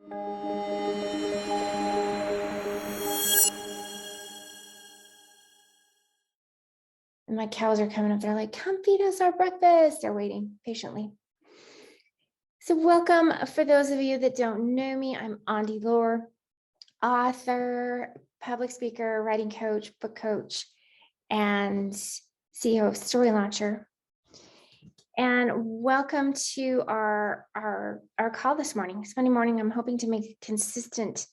And my cows are coming up. They're like, come feed us our breakfast. They're waiting patiently. So welcome. For those of you that don't know me, I'm Andi Lore, author, public speaker, writing coach, book coach, and CEO of Story Launcher. And welcome to our call this morning. It's Monday morning. I'm hoping to make a consistent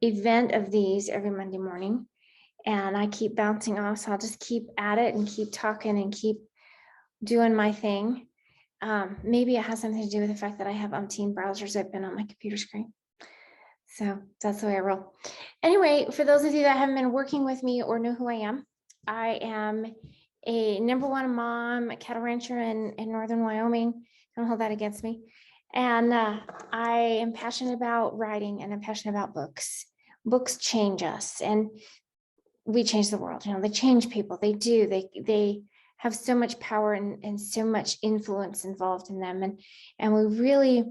event of these every Monday morning. And I keep bouncing off, so I'll just keep at it and keep talking and keep doing my thing. Maybe it has something to do with the fact that I have umpteen browsers open on my computer screen. So that's the way I roll. Anyway, for those of you that haven't been working with me or know who I am a #1 mom, a cattle rancher in northern Wyoming. Don't hold that against me. And I am passionate about writing, and I'm passionate about books. Books change us, and we change the world. You know, they change people. They do. They have so much power and so much influence involved in them. And we really,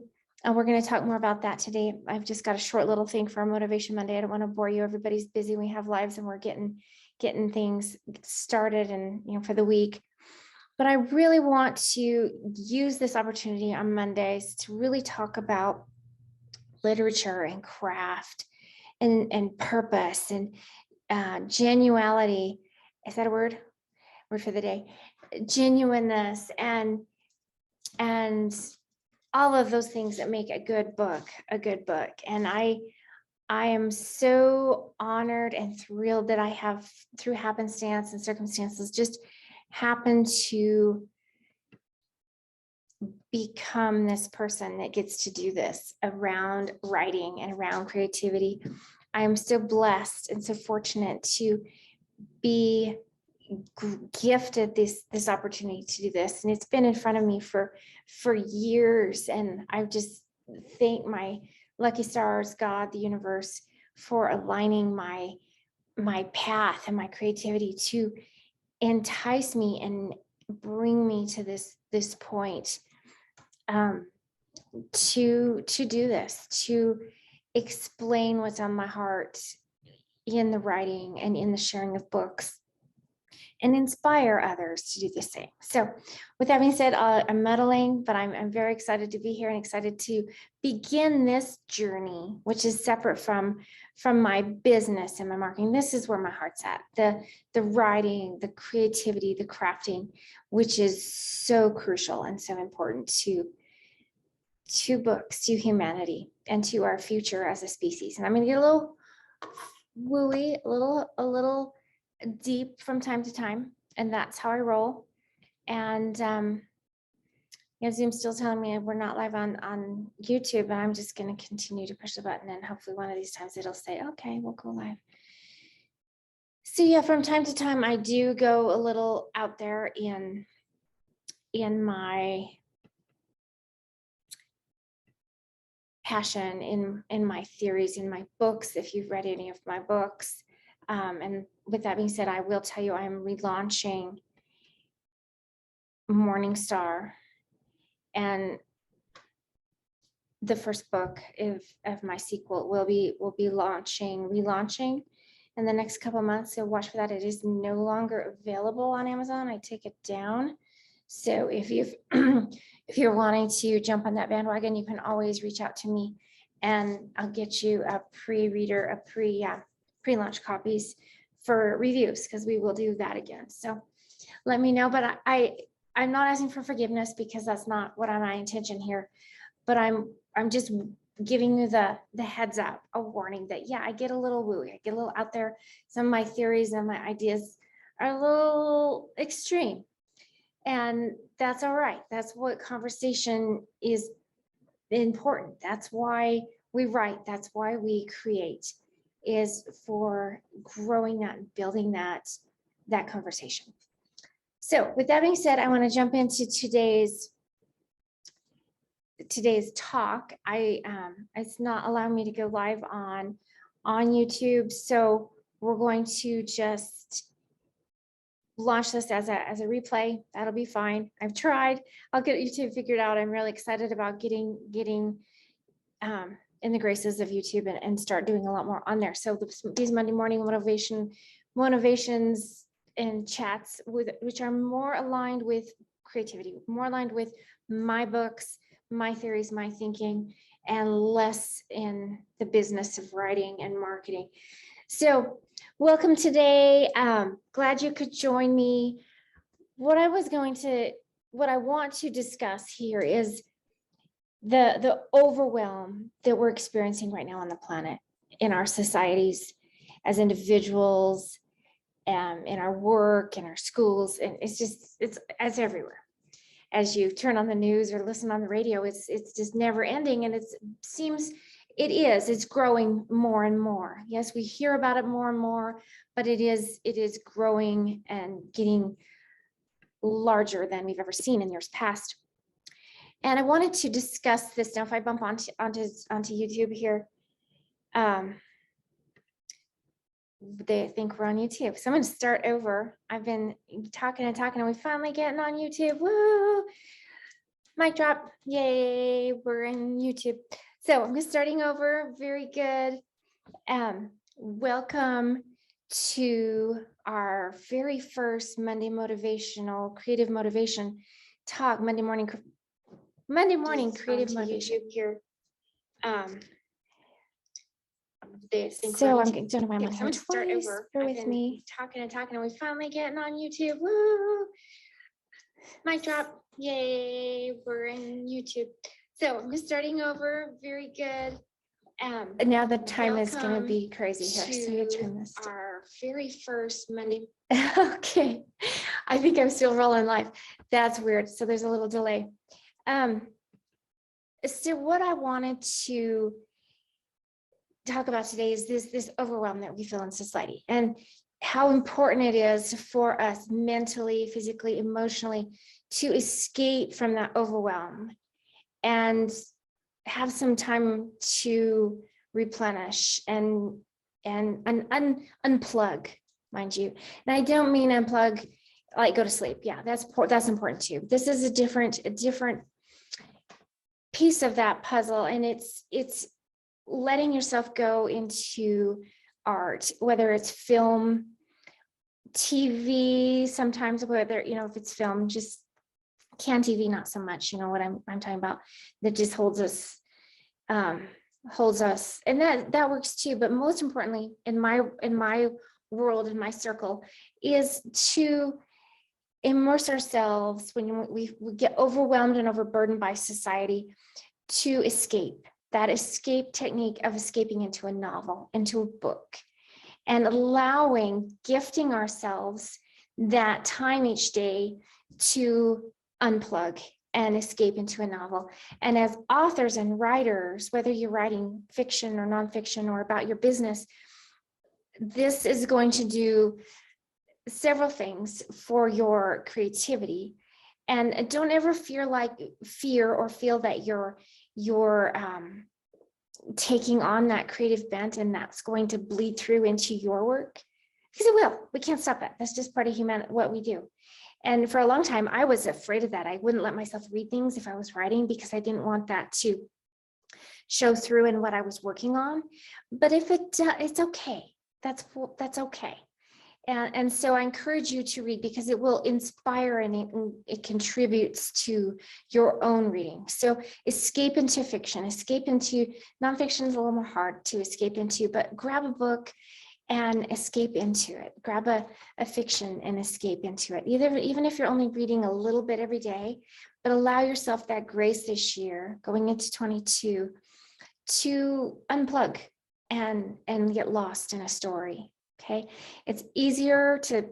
we're going to talk more about that today. I've just got a short little thing for our Motivation Monday. I don't want to bore you. Everybody's busy. We have lives, and we're getting things started and, you know, for the week. But I really want to use this opportunity on Mondays to really talk about literature and craft and purpose and genuality. Is that a word? Word for the day. Genuineness and all of those things that make a good book. And I am so honored and thrilled that I have, through happenstance and circumstances, just happened to become this person that gets to do this around writing and around creativity. I am so blessed and so fortunate to be gifted this opportunity to do this, and it's been in front of me for years. And I just thank my lucky stars, God, the universe, for aligning my path and my creativity to entice me and bring me to this point, to do this, to explain what's on my heart in the writing and in the sharing of books, and inspire others to do the same. So with that being said, I'm muddling, but I'm very excited to be here and excited to begin this journey, which is separate from my business and my marketing. This is where my heart's at, the writing, the creativity, the crafting, which is so crucial and so important to books, to humanity, and to our future as a species. And I'm going to get a little wooey, a little deep from time to time, and that's how I roll. And Zoom's still telling me we're not live on YouTube, but I'm just going to continue to push the button, and hopefully one of these times it'll say, okay, we'll go live. So yeah, from time to time I do go a little out there in my passion, in my theories, in my books, if you've read any of my books. And with that being said, I will tell you I'm relaunching Morningstar, and the first book of my sequel will be relaunching in the next couple of months. So watch for that. It is no longer available on Amazon. I take it down. So if you're wanting to jump on that bandwagon, you can always reach out to me, and I'll get you a pre-launch copies for reviews, because we will do that again. So let me know. But I'm not asking for forgiveness, because that's not what my intention here. But I'm just giving you the heads up, a warning that, yeah, I get a little wooey, I get a little out there. Some of my theories and my ideas are a little extreme, and that's all right. That's what conversation is important. That's why we write. That's why we create, is for growing that and building that conversation. So with that being said, I want to jump into today's talk. It's not allowing me to go live on YouTube, so we're going to just launch this as a replay. That'll be fine. I've tried. I'll get YouTube figured out. I'm really excited about getting in the graces of YouTube and start doing a lot more on there. So these Monday morning motivations and chats which are more aligned with creativity, more aligned with my books, my theories, my thinking, and less in the business of writing and marketing. So welcome today. Glad you could join me. What I want to discuss here is the overwhelm that we're experiencing right now on the planet, in our societies, as individuals, in our work, in our schools, and it's everywhere. As you turn on the news or listen on the radio, it's just never ending, and it's growing more and more. Yes, we hear about it more and more, but it is growing and getting larger than we've ever seen in years past. And I wanted to discuss this now. If I bump onto YouTube here, they think we're on YouTube. So I'm going to start over. I've been talking and we're finally getting on YouTube. Woo! Mic drop. Yay, we're in YouTube. So I'm just starting over. Very good. Welcome to our very first Monday motivational creative motivation talk. Monday morning creative motivation here. So I'm don't know why I'm on here twice. Bear with me. Talking and we're finally getting on YouTube. Woo! Mic drop. Yay, we're in YouTube. So I'm just starting over. Very good. Now the time is going to be crazy here. So you turn this to our very first Monday. Okay. I think I'm still rolling live. That's weird. So there's a little delay. So what I wanted to talk about today is this overwhelm that we feel in society, and how important it is for us mentally, physically, emotionally to escape from that overwhelm and have some time to replenish and unplug, mind you. And I don't mean unplug like go to sleep. Yeah, that's important too. This is a different piece of that puzzle, and it's letting yourself go into art, whether it's film, TV, sometimes, whether, if it's film, just canned TV, not so much, what I'm talking about, that just holds us, and that works too. But most importantly, in my world, in my circle, is to immerse ourselves when we get overwhelmed and overburdened by society, to escape. That escape technique of escaping into a novel, into a book, and gifting ourselves that time each day to unplug and escape into a novel. And as authors and writers, whether you're writing fiction or nonfiction or about your business, this is going to do several things for your creativity. And don't ever fear or feel that you're taking on that creative bent and that's going to bleed through into your work, because it will. We can't stop that. That's just part of what we do. And for a long time, I was afraid of that. I wouldn't let myself read things if I was writing, because I didn't want that to show through in what I was working on. But if it does, it's okay. That's okay. And so I encourage you to read, because it will inspire and it contributes to your own reading. So escape into fiction, escape into nonfiction is a little more hard to escape into, but grab a book and escape into it. Grab a fiction and escape into it. Even if you're only reading a little bit every day, but allow yourself that grace this year, going into 22, to unplug and get lost in a story. Okay, it's easier to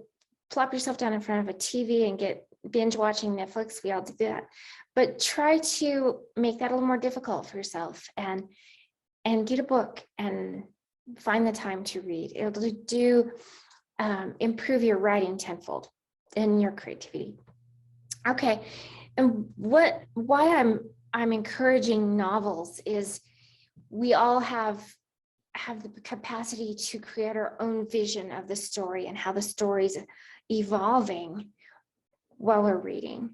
plop yourself down in front of a TV and get binge watching Netflix. We all do that, but try to make that a little more difficult for yourself, and get a book and find the time to read. It'll do improve your writing tenfold and your creativity. Okay, and why I'm encouraging novels is we all have the capacity to create our own vision of the story and how the story's evolving while we're reading.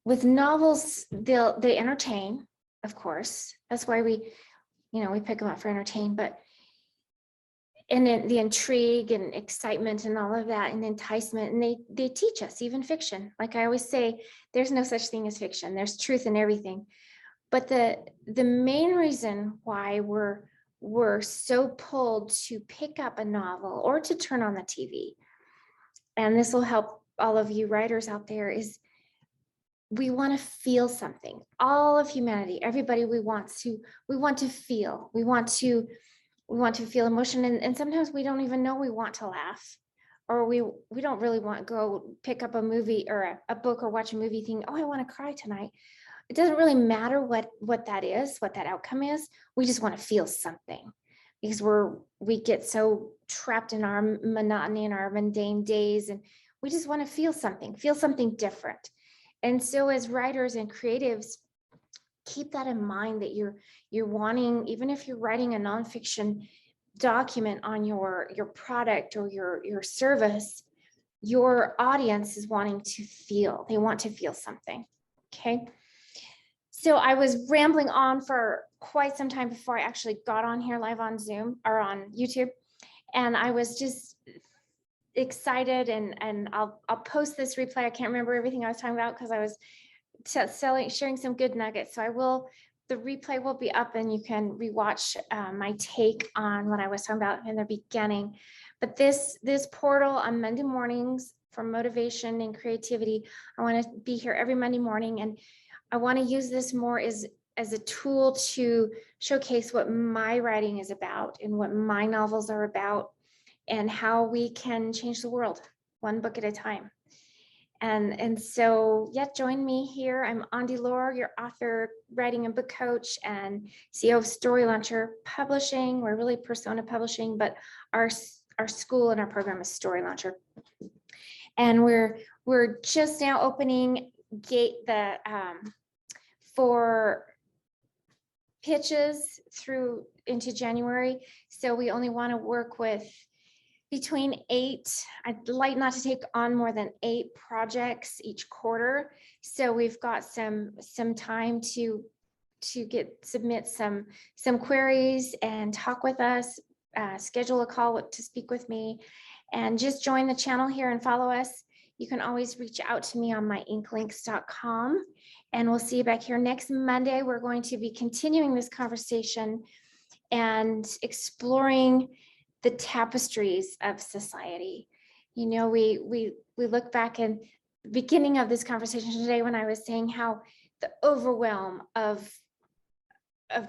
With novels, they entertain, of course. That's why we pick them up for entertain, but and then the intrigue and excitement and all of that and enticement, and they teach us even fiction. Like I always say, there's no such thing as fiction. There's truth in everything. But the main reason why we're so pulled to pick up a novel or to turn on the TV, and this will help all of you writers out there, is we want to feel something. All of humanity, everybody, we want to feel. We want to feel emotion, and sometimes we don't even know we want to laugh, or we don't really want to go pick up a movie or a book or watch a movie thinking, oh, I want to cry tonight. It doesn't really matter what that is, what that outcome is. We just want to feel something, because we get so trapped in our monotony and our mundane days, and we just want to feel something different. And so as writers and creatives, keep that in mind, that you're wanting, even if you're writing a nonfiction document on your product or your service, your audience is wanting to feel. They want to feel something. Okay. So I was rambling on for quite some time before I actually got on here live on Zoom or on YouTube. And I was just excited, and I'll post this replay. I can't remember everything I was talking about because I was sharing some good nuggets. So the replay will be up, and you can rewatch my take on what I was talking about in the beginning. But this portal on Monday mornings for motivation and creativity, I want to be here every Monday morning, and I want to use this more as a tool to showcase what my writing is about and what my novels are about, and how we can change the world one book at a time. And so, yeah, join me here. I'm Andi Lohr, your author, writing and book coach, and CEO of Story Launcher Publishing. We're really Persona Publishing, but our school and our program is Story Launcher. And we're just now opening for pitches through into January. So we only want to work with between 8. I'd like not to take on more than 8 projects each quarter. So we've got some time to submit some queries and talk with us, schedule a call to speak with me, and just join the channel here and follow us. You can always reach out to me on myinklinks.com, and we'll see you back here next Monday. We're going to be continuing this conversation and exploring the tapestries of society. We look back in the beginning of this conversation today when I was saying how the overwhelm of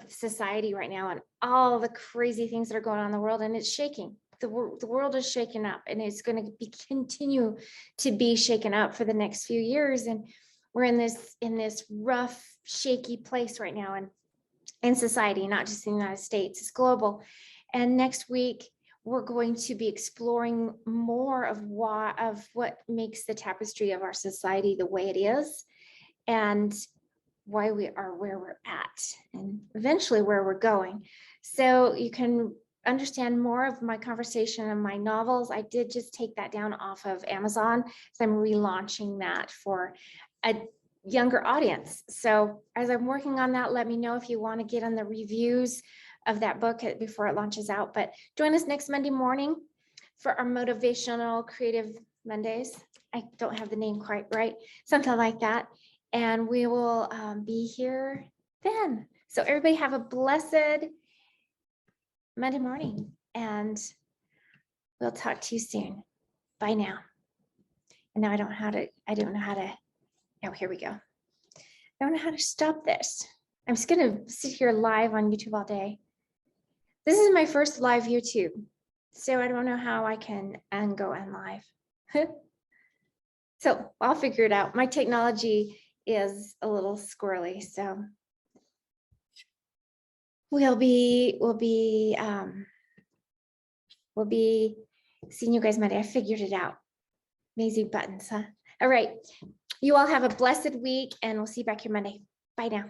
society right now and all the crazy things that are going on in the world, and it's shaking. The world is shaken up, and it's going to continue to be shaken up for the next few years. And we're in this rough, shaky place right now, and in society, not just in the United States, it's global. And next week, we're going to be exploring more of what makes the tapestry of our society the way it is, and why we are where we're at, and eventually where we're going. So you can understand more of my conversation and my novels. I did just take that down off of Amazon, so I'm relaunching that for a younger audience. So as I'm working on that, let me know if you want to get on the reviews of that book before it launches out. But join us next Monday morning for our motivational creative Mondays. I don't have the name quite right, something like that. And we will be here then. So everybody have a blessed Monday morning, and we'll talk to you soon. Bye now. And now I don't know how to, oh, here we go. I don't know how to stop this. I'm just gonna sit here live on YouTube all day. This is my first live YouTube, so I don't know how I can go on live. So I'll figure it out. My technology is a little squirrely, so we'll be seeing you guys Monday. I figured it out. Amazing buttons, huh? All right. You all have a blessed week, and we'll see you back here Monday. Bye now.